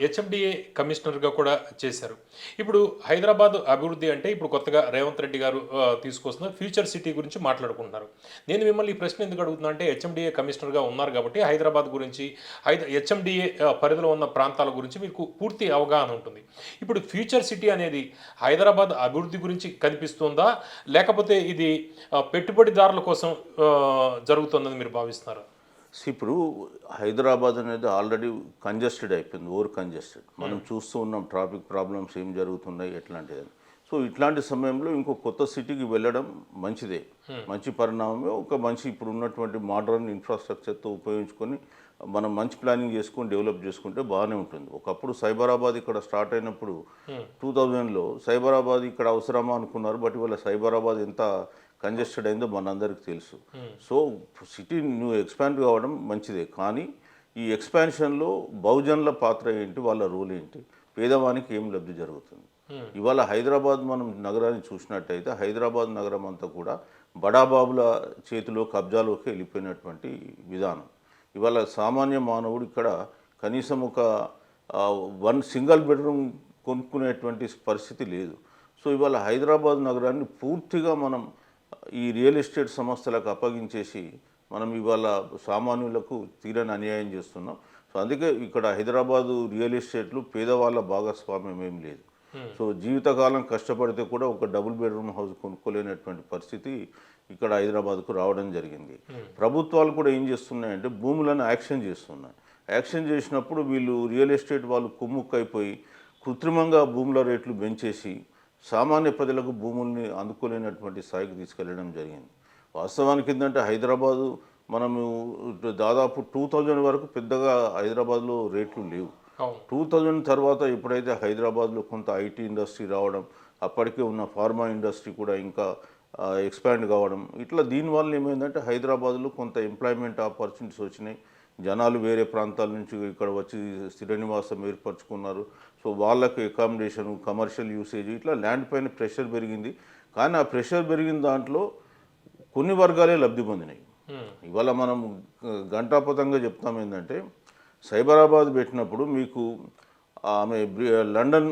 HMDA కమిషనర్గా కూడా చేశారు. ఇప్పుడు హైదరాబాద్ అభివృద్ధి అంటే ఇప్పుడు కొత్తగా రేవంత్ రెడ్డి గారు తీసుకొస్తున్న ఫ్యూచర్ సిటీ గురించి మాట్లాడుకుంటున్నారు. నేను మిమ్మల్ని ఈ ప్రశ్న ఎందుకు అడుగుతున్నా అంటే హెచ్ఎండిఏ కమిషనర్గా ఉన్నారు కాబట్టి హైదరాబాద్ గురించి హెచ్ఎండిఏ పరిధిలో ఉన్న ప్రాంతాల గురించి మీకు పూర్తి అవగాహన ఉంటుంది. ఇప్పుడు ఫ్యూచర్ సిటీ అనేది హైదరాబాద్ అభివృద్ధి గురించి కనిపిస్తుందా? లేకపోతే ఇది పెట్టుబడిదారుల కోసం జరుగుతుందని మీరు భావిస్తున్నారా? ఇప్పుడు హైదరాబాద్ అనేది ఆల్రెడీ కంజెస్టెడ్ అయిపోయింది, ఓవర్ కంజెస్టెడ్. మనం చూస్తూ ఉన్నాం ట్రాఫిక్ ప్రాబ్లమ్స్ ఏం జరుగుతున్నాయి ఎట్లాంటిది. సో ఇట్లాంటి సమయంలో ఇంకో కొత్త సిటీకి వెళ్ళడం మంచిదే, మంచి పరిణామమే. ఒక మంచి ఇప్పుడు ఉన్నటువంటి మోడర్న్ ఇన్ఫ్రాస్ట్రక్చర్తో ఉపయోగించుకొని మనం మంచి ప్లానింగ్ చేసుకొని డెవలప్ చేసుకుంటే బాగానే ఉంటుంది. ఒకప్పుడు సైబరాబాద్ ఇక్కడ స్టార్ట్ అయినప్పుడు 2000లో సైబరాబాద్ ఇక్కడ అవసరమా అనుకున్నారు. బట్ ఇవాళ సైబరాబాద్ ఎంత కంజెస్టెడ్ అయిందో మనందరికీ తెలుసు. సో సిటీ నువ్వు ఎక్స్పాండ్ కావడం మంచిదే, కానీ ఈ ఎక్స్పాన్షన్లో బహుజనుల పాత్ర ఏంటి, వాళ్ళ రోల్ ఏంటి, పేదవానికి ఏం లబ్ధి జరుగుతుంది? ఇవాళ హైదరాబాద్ మనం నగరాన్ని చూసినట్టయితే హైదరాబాద్ నగరం అంతా కూడా బడాబాబుల చేతిలో కబ్జాలోకి వెళ్ళిపోయినటువంటి విధానం. ఇవాళ సామాన్య మానవుడు ఇక్కడ కనీసం ఒక సింగిల్ బెడ్రూమ్ కొనుక్కునేటువంటి పరిస్థితి లేదు. సో ఇవాళ హైదరాబాద్ నగరాన్ని పూర్తిగా మనం ఈ రియల్ ఎస్టేట్ సంస్థలకు అప్పగించేసి మనం ఇవాళ సామాన్యులకు తీరని అన్యాయం చేస్తున్నాం. సో అందుకే ఇక్కడ హైదరాబాదు రియల్ ఎస్టేట్లు పేదవాళ్ళ భాగస్వామ్యం ఏం లేదు. సో జీవితకాలం కష్టపడితే కూడా ఒక డబుల్ బెడ్రూమ్ హౌస్ కొనుక్కోలేనటువంటి పరిస్థితి ఇక్కడ హైదరాబాద్కు రావడం జరిగింది. ప్రభుత్వాలు కూడా ఏం చేస్తున్నాయంటే భూములను యాక్షన్ చేస్తున్నాయి. యాక్షన్ చేసినప్పుడు వీళ్ళు రియల్ ఎస్టేట్ వాళ్ళు కుమ్ముక్కైపోయి కృత్రిమంగా భూముల రేట్లు పెంచేసి సామాన్య ప్రజలకు భూముల్ని అందుకోలేనటువంటి స్థాయికి తీసుకెళ్లడం జరిగింది. వాస్తవానికి ఏంటంటే హైదరాబాదు మనము దాదాపు 2000 వరకు పెద్దగా హైదరాబాద్లో రేట్లు లేవు. 2000 తర్వాత ఎప్పుడైతే హైదరాబాద్లో కొంత ఐటీ ఇండస్ట్రీ రావడం, అప్పటికే ఉన్న ఫార్మా ఇండస్ట్రీ కూడా ఇంకా ఎక్స్పాండ్ కావడం, ఇట్లా దీనివల్ల ఏమైందంటే హైదరాబాద్లో కొంత ఎంప్లాయ్మెంట్ ఆపర్చునిటీస్ వచ్చినాయి. జనాలు వేరే ప్రాంతాల నుంచి ఇక్కడ వచ్చి స్థిర నివాసం ఏర్పరచుకున్నారు. సో వాళ్ళకు అకామిడేషను, కమర్షియల్ యూసేజ్, ఇట్లా ల్యాండ్ పైన ప్రెషర్ పెరిగింది. కానీ ఆ ప్రెషర్ పెరిగిన దాంట్లో కొన్ని వర్గాలే లబ్ధి పొందినాయి. ఇవాళ మనం ఘంటాపథంగా చెప్తాం ఏంటంటే సైబరాబాద్ పెట్టినప్పుడు మీకు ఆమె లండన్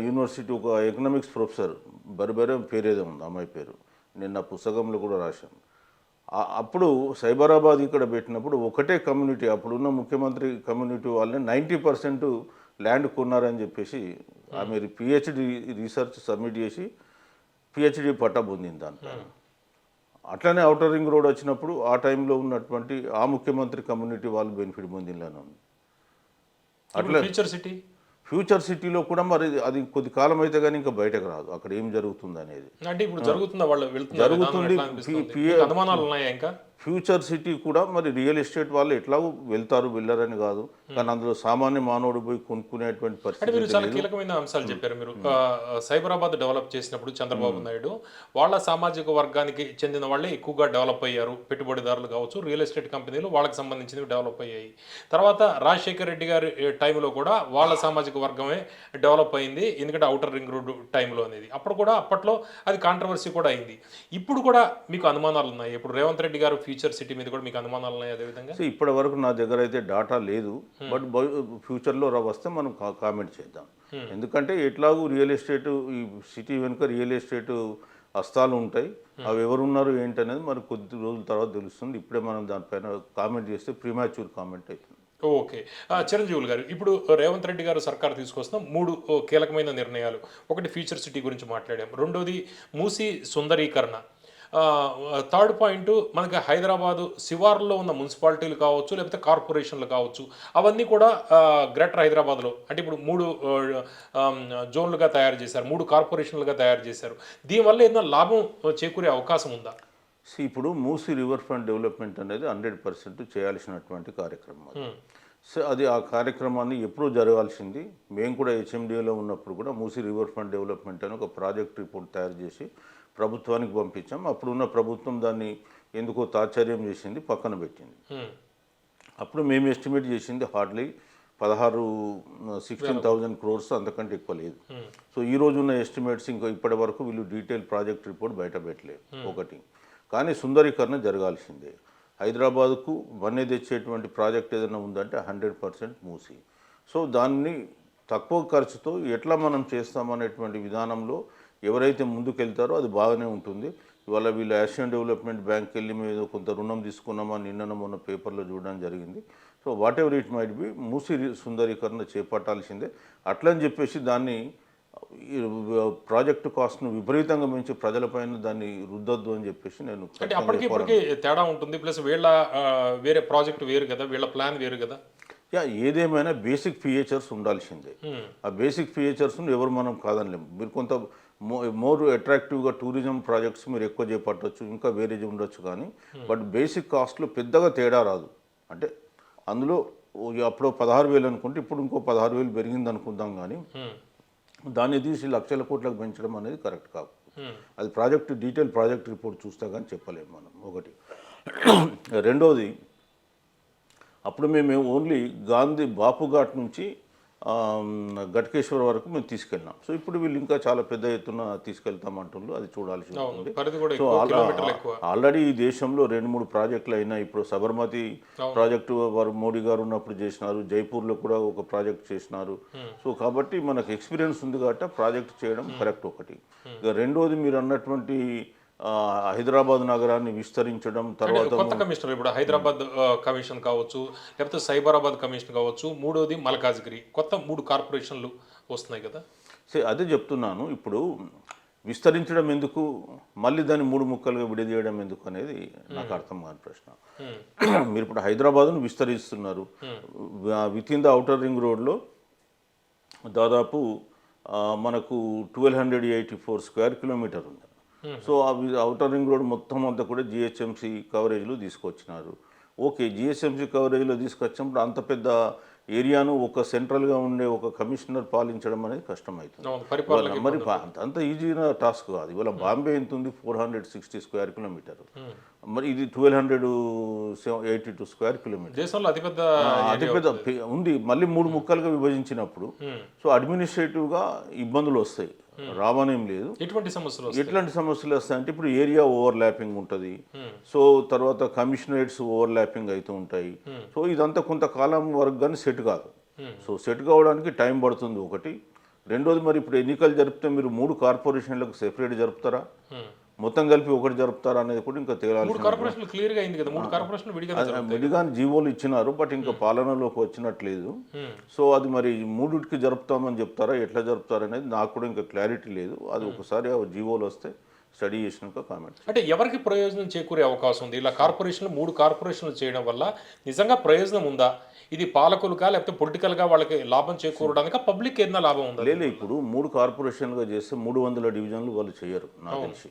యూనివర్సిటీ ఒక ఎకనామిక్స్ ప్రొఫెసర్ బరిబరే పేరేదో ఉంది, అమ్మాయి పేరు, నేను నా పుస్తకంలో కూడా రాశాను. అప్పుడు సైబరాబాద్ ఇక్కడ పెట్టినప్పుడు ఒకటే కమ్యూనిటీ, అప్పుడున్న ముఖ్యమంత్రి కమ్యూనిటీ వాళ్ళని 90% ల్యాండ్ కొన్నారని చెప్పేసి ఆమె పిహెచ్డి రీసెర్చ్ సబ్మిట్ చేసి పిహెచ్డి పట్టా పొందింది దాంట్లో. అట్లనే ఔటర్ రింగ్ రోడ్ వచ్చినప్పుడు ఆ టైంలో ఉన్నటువంటి ఆ ముఖ్యమంత్రి కమ్యూనిటీ వాళ్ళు బెనిఫిట్ పొందిందని ఉంది. అట్లా ఫ్యూచర్ సిటీలో కూడా మరి అది కొద్ది కాలం అయితే కానీ ఇంకా బయటకు రాదు అక్కడ ఏం జరుగుతుంది అనేది. అంటే ఇప్పుడు జరుగుతుందా, వాళ్ళు జరుగుతుంది. అనుమానాలు ఉన్నాయా ఇంకా? ఫ్యూచర్ సిటీ కూడా మరి రియల్ ఎస్టేట్ వాళ్ళు ఎట్లాగో వెళ్తారు, వెళ్ళరని కాదు, కానీ అందులో సామాన్య మానవుడు పోయి కొనుక్కునేటువంటి పరిస్థితి. మీరు చాలా కీలకమైన అంశాలు చెప్పారు. మీరు సైబరాబాద్ డెవలప్ చేసినప్పుడు చంద్రబాబు నాయుడు వాళ్ళ సామాజిక వర్గానికి చెందిన వాళ్ళే ఎక్కువగా డెవలప్ అయ్యారు. పెట్టుబడిదారులు కావచ్చు, రియల్ ఎస్టేట్ కంపెనీలు వాళ్ళకి సంబంధించినవి డెవలప్ అయ్యాయి. తర్వాత రాజశేఖర రెడ్డి గారి టైంలో కూడా వాళ్ళ సామాజిక వర్గమే డెవలప్ అయింది, ఎందుకంటే ఔటర్ రింగ్ రోడ్ టైంలో అనేది. అప్పట్లో అది కాంట్రవర్సీ కూడా అయింది. ఇప్పుడు కూడా మీకు అనుమానాలు ఉన్నాయి? ఇప్పుడు రేవంత్ రెడ్డి గారు ఫ్యూచర్ సిటీ మీద కూడా మీకు అనుమానాలు ఉన్నాయి అదేవిధంగా? ఇప్పటి వరకు నా దగ్గర అయితే డాటా లేదు, బట్ ఫ్యూచర్లో వస్తే మనం కామెంట్ చేద్దాం. ఎందుకంటే ఎట్లాగూ రియల్ ఎస్టేట్ ఈ సిటీ వెనుక రియల్ ఎస్టేట్ హస్తాలు ఉంటాయి. అవి ఎవరున్నారు ఏంటి అనేది మరి కొద్ది రోజుల తర్వాత తెలుస్తుంది. ఇప్పుడే మనం దానిపైన కామెంట్ చేస్తే ప్రీమాచ్యూర్ కామెంట్ అవుతుంది. ఓకే. చిరంజీవులు గారు, ఇప్పుడు రేవంత్ రెడ్డి గారు సర్కార్ తీసుకొస్తున్న 3 కీలకమైన నిర్ణయాలు. ఒకటి ఫ్యూచర్ సిటీ గురించి మాట్లాడాం, రెండోది మూసీ సుందరీకరణ, థర్డ్ పాయింట్ మనకి హైదరాబాదు శివార్లో ఉన్న మున్సిపాలిటీలు కావచ్చు, లేకపోతే కార్పొరేషన్లు కావచ్చు, అవన్నీ కూడా గ్రేటర్ హైదరాబాద్లో అంటే ఇప్పుడు 3 జోన్లుగా తయారు చేశారు, 3 కార్పొరేషన్లుగా తయారు చేశారు. దీనివల్ల ఏదైనా లాభం చేకూరే అవకాశం ఉందా? ఇప్పుడు మూసీ రివర్ ఫ్రంట్ డెవలప్మెంట్ అనేది 100% చేయాల్సినటువంటి కార్యక్రమం. సో అది ఆ కార్యక్రమాన్ని ఎప్పుడూ జరగాల్సింది. మేము కూడా హెచ్ఎండిఏలో ఉన్నప్పుడు కూడా మూసీ రివర్ ఫ్రంట్ డెవలప్మెంట్ అని ఒక ప్రాజెక్ట్ రిపోర్ట్ తయారు చేసి ప్రభుత్వానికి పంపించాం. అప్పుడున్న ప్రభుత్వం దాన్ని ఎందుకో తాత్పర్యం చేసింది, పక్కన పెట్టింది. అప్పుడు మేము ఎస్టిమేట్ చేసింది హార్డ్లీ 16,000 crores, అంతకంటే ఎక్కువ లేదు. సో ఈ రోజు ఉన్న ఎస్టిమేట్స్ ఇంకా ఇప్పటి వరకు వీళ్ళు డీటెయిల్ ప్రాజెక్ట్ రిపోర్ట్ బయట పెట్టలేదు ఒకటి. కానీ సుందరీకరణ జరగాల్సిందే. హైదరాబాద్కు వన్నె తెచ్చేటువంటి ప్రాజెక్ట్ ఏదైనా ఉందంటే 100% మూసి. సో దాన్ని తక్కువ ఖర్చుతో ఎట్లా మనం చేస్తామనేటువంటి విధానంలో ఎవరైతే ముందుకెళ్తారో అది బాగానే ఉంటుంది. ఇవాళ వీళ్ళు ఏషియన్ డెవలప్మెంట్ బ్యాంక్కి వెళ్ళి మేము కొంత రుణం తీసుకున్నామని నిన్న మొన్న పేపర్లో చూడడం జరిగింది. So whatever it might be Musi సుందరీకరణ చేపట్టాల్సిందే. అట్లని చెప్పేసి దాన్ని ఈ ప్రాజెక్టు కాస్ట్ను విపరీతంగా మించి ప్రజలపైన దాన్ని రుద్దొద్దు అని చెప్పేసి నేను అంటే అప్పటికి ఇప్పటికీ తేడా ఉంటుంది, ప్లస్ వీళ్ళ వేరే ప్రాజెక్ట్ వేరు కదా, వీళ్ళ ప్లాన్ వేరు కదా. ఏదేమైనా బేసిక్ ఫీచర్స్ ఉండాల్సిందే. ఆ బేసిక్ ఫీచర్స్ను ఎవరు మనం కాదనలేము. మీరు కొంత మోర్ అట్రాక్టివ్గా టూరిజం ప్రాజెక్ట్స్ మీరు ఎక్కువ చేపట్టవచ్చు, ఇంకా వేరే ఉండొచ్చు, కానీ బట్ బేసిక్ కాస్ట్లో పెద్దగా తేడా రాదు. అంటే అందులో అప్పుడు 16,000 అనుకుంటే ఇప్పుడు ఇంకో 16,000 పెరిగింది అనుకుందాం, కానీ దాన్ని తీసి లక్షల కోట్లకు పెంచడం అనేది కరెక్ట్ కాదు. అది డీటెయిల్ ప్రాజెక్ట్ రిపోర్ట్ చూస్తే కానీ చెప్పలేము మనం. ఒకటి. రెండోది, అప్పుడు మేము ఓన్లీ గాంధీ బాపుఘాట్ నుంచి ఘటకేశ్వర్ వరకు మేము తీసుకెళ్ళినాం. సో ఇప్పుడు వీళ్ళు ఇంకా చాలా పెద్ద ఎత్తున తీసుకెళ్తామంటున్నారు, అది చూడాల్సి ఉంటుంది. సో ఆల్రెడీ ఈ దేశంలో 2-3 ప్రాజెక్టులు అయినాయి. ఇప్పుడు సబర్మతి ప్రాజెక్టు వారు మోడీ గారు ఉన్నప్పుడు చేసినారు, జైపూర్లో కూడా ఒక ప్రాజెక్ట్ చేసినారు. సో కాబట్టి మనకు ఎక్స్పీరియన్స్ ఉంది కాబట్టి ప్రాజెక్ట్ చేయడం కరెక్ట్ ఒకటి. ఇక రెండోది మీరు అన్నటువంటి హైదరాబాద్ నగరాన్ని విస్తరించడం, తర్వాత కొత్త కమిషనర్ ఇప్పుడు హైదరాబాద్ కమిషన్ కావచ్చు, లేకపోతే సైబరాబాద్ కమిషన్ కావచ్చు, మూడోది మల్కాజ్గిరి, కొత్త 3 కార్పొరేషన్లు వస్తున్నాయి కదా. అదే చెప్తున్నాను. ఇప్పుడు విస్తరించడం ఎందుకు, మళ్ళీ దాన్ని 3 ముక్కలుగా విడదీయడం ఎందుకు అనేది నాకు అర్థం కాని ప్రశ్న. మీరు ఇప్పుడు హైదరాబాద్ను విస్తరిస్తున్నారు, with in the outer ring రోడ్లో దాదాపు మనకు 1284 స్క్వేర్ కిలోమీటర్ ఉంది. సో అవి ఔటర్ రింగ్ రోడ్ మొత్తం అంతా కూడా జిహెచ్ఎంసీ కవరేజ్లో తీసుకొచ్చినారు. ఓకే, జిహెచ్ఎంసీ కవరేజ్లో తీసుకొచ్చినప్పుడు అంత పెద్ద ఏరియాను ఒక సెంట్రల్గా ఉండే ఒక కమిషనర్ పాలించడం అనేది కష్టమవుతుంది. మరి అంత ఈజీగా టాస్క్ కాదు. ఇవాళ బాంబే ఎంత ఉంది, 460 స్క్వేర్ కిలోమీటర్, మరి ఇది 1282 స్క్వేర్ కిలోమీటర్, దేశంలో అతిపెద్ద ఉంది. మళ్ళీ 3 ముక్కలుగా విభజించినప్పుడు సో అడ్మినిస్ట్రేటివ్గా ఇబ్బందులు వస్తాయి, రావనేం లేదు. ఎట్లాంటి సమస్యలు వస్తాయంటే ఇప్పుడు ఏరియా ఓవర్ ల్యాపింగ్ ఉంటుంది, సో తర్వాత కమిషనరేట్స్ ఓవర్ ల్యాపింగ్ అవుతూ ఉంటాయి. సో ఇదంతా కొంతకాలం వరకు కానీ సెట్ కాదు. సో సెట్ కావడానికి టైం పడుతుంది ఒకటి. రెండోది, మరి ఇప్పుడు ఎన్నికలు జరిపితే మీరు 3 కార్పొరేషన్లకు సెపరేట్ జరుపుతారా, మొత్తం కలిపి ఒకటి జరుపుతారా అనేది కూడా ఇంకా తేలాలి. విడిగాని జీవోలు ఇచ్చినారు, బట్ ఇంకా పాలనలోకి వచ్చినట్లేదు. సో అది మరి 3కి జరుపుతామని చెప్తారా, ఎట్లా జరుపుతారు అనేది నాకు కూడా ఇంకా క్లారిటీ లేదు. అది ఒకసారి జీవోలు వస్తే స్టడీ చేసినాక కామెంట్. అంటే ఎవరికి ప్రయోజనం చేకూరే అవకాశం ఉంది ఇలా కార్పొరేషన్లు 3 కార్పొరేషన్లు చేయడం వల్ల? నిజంగా ప్రయోజనం ఉందా? ఇది పాలకులుగా లేకపోతే పొలిటికల్గా వాళ్ళకి లాభం చేకూరడానికి పబ్లిక్ ఏదైనా లాభం ఉందా? లేదు, ఇప్పుడు 3 కార్పొరేషన్లుగా చేస్తే 300 డివిజన్లు వాళ్ళు చేయరు నాకు తెలిసి.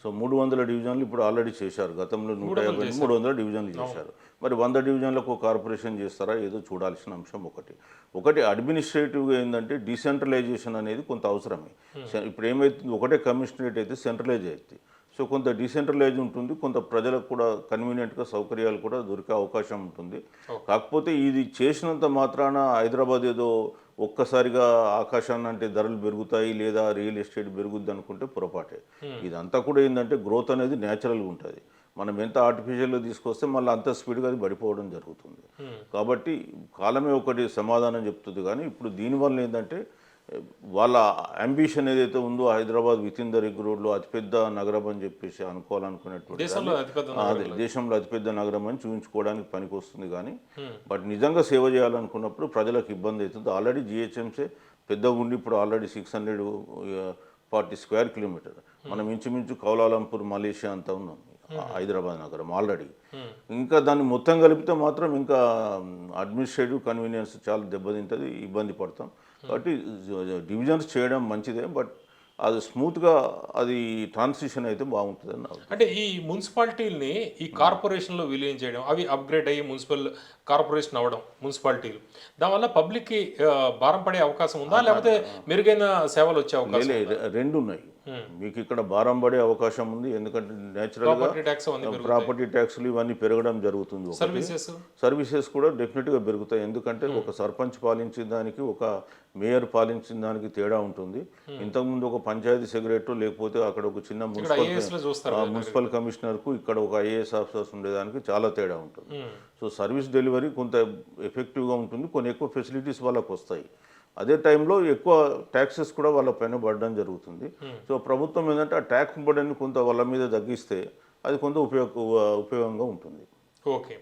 సో 300 డివిజన్లు ఇప్పుడు ఆల్రెడీ చేశారు. గతంలో 150 300 డివిజన్లు చేశారు. మరి 100 డివిజన్లకు ఒక కార్పొరేషన్ చేస్తారా ఏదో చూడాల్సిన అంశం ఒకటి. అడ్మినిస్ట్రేటివ్గా ఏంటంటే డీసెంట్రలైజేషన్ అనేది కొంత అవసరమే. ఇప్పుడు ఏమైతుంది, ఒకటే కమిషనరేట్ అయితే సెంట్రలైజ్ అవుతుంది. సో కొంత డీసెంట్రలైజ్ ఉంటుంది, కొంత ప్రజలకు కూడా కన్వీనియంట్గా సౌకర్యాలు కూడా దొరికే అవకాశం ఉంటుంది. కాకపోతే ఇది చేసినంత మాత్రాన హైదరాబాద్ ఏదో ఒక్కసారిగా ఆకాశాన్ని అంటే ధరలు పెరుగుతాయి లేదా రియల్ ఎస్టేట్ పెరుగుద్ది అనుకుంటే పొరపాటే. ఇదంతా కూడా ఏంటంటే గ్రోత్ అనేది న్యాచురల్గా ఉంటుంది. మనం ఎంత ఆర్టిఫిషియల్గా తీసుకొస్తే మళ్ళీ అంత స్పీడ్గా అది పడిపోవడం జరుగుతుంది. కాబట్టి కాలమే ఒకటి సమాధానం చెప్తుంది. కానీ ఇప్పుడు దీనివల్ల ఏంటంటే వాళ్ళ అంబిషన్ ఏదైతే ఉందో Hyderabad with in the ring రోడ్లో అతిపెద్ద నగరం అని చెప్పేసి అనుకోవాలనుకునేటువంటి దేశంలో అతిపెద్ద నగరం అని చూపించుకోవడానికి పనికి వస్తుంది. కానీ బట్ నిజంగా సేవ చేయాలనుకున్నప్పుడు ప్రజలకు ఇబ్బంది అవుతుంది. ఆల్రెడీ జిహెచ్ఎంసీ పెద్దగా ఉండి ఇప్పుడు ఆల్రెడీ 640 స్క్వేర్ కిలోమీటర్, మనం ఇంచుమించు కౌలాలంపూర్ మలేషియా అంతా ఉన్నాం హైదరాబాద్ నగరం ఆల్రెడీ. ఇంకా దాన్ని మొత్తం కలిపితే మాత్రం ఇంకా అడ్మినిస్ట్రేటివ్ కన్వీనియన్స్ చాలా దెబ్బతింటుంది, ఇబ్బంది పడతాం. కాబట్టి డివిజన్స్ చేయడం మంచిదే, బట్ అది స్మూత్గా అది ట్రాన్సిషన్ అయితే బాగుంటుంది అని. అంటే ఈ మున్సిపాలిటీలని ఈ కార్పొరేషన్లో విలీనం చేయడం, అవి అప్గ్రేడ్ అయ్యి మున్సిపల్ కార్పొరేషన్ అవ్వడం మున్సిపాలిటీలు, దానివల్ల పబ్లిక్కి భారం పడే అవకాశం ఉందా, లేకపోతే మెరుగైన సేవలు వచ్చే అవకాశం? రెండు ఉన్నాయి. మీకు ఇక్కడ భారం పడే అవకాశం ఉంది, ఎందుకంటే నేచురల్గా ప్రాపర్టీ ట్యాక్స్లు ఇవన్నీ పెరగడం జరుగుతుంది. సర్వీసెస్ కూడా డెఫినెట్గా పెరుగుతాయి, ఎందుకంటే ఒక సర్పంచ్ పాలించిన దానికి ఒక మేయర్ పాలించిన దానికి తేడా ఉంటుంది. ఇంతకుముందు ఒక పంచాయతీ సెక్రటరీ లేకపోతే అక్కడ ఒక చిన్న మున్సిపల్ కమిషనర్కు ఇక్కడ ఒక ఐఏఎస్ ఆఫీసర్స్ ఉండేదానికి చాలా తేడా ఉంటుంది. సో సర్వీస్ డెలివరీ కొంత ఎఫెక్టివ్గా ఉంటుంది, కొన్ని ఎక్కువ ఫెసిలిటీస్ వాళ్ళకు వస్తాయి. అదే టైంలో ఎక్కువ ట్యాక్సెస్ కూడా వాళ్ళ పైన పడడం జరుగుతుంది. సో ప్రభుత్వం ఏంటంటే ఆ ట్యాక్స్ బర్డెన్ కొంత వాళ్ళ మీద తగ్గిస్తే అది కొంత ఉపయోగంగా ఉంటుంది. ఓకే.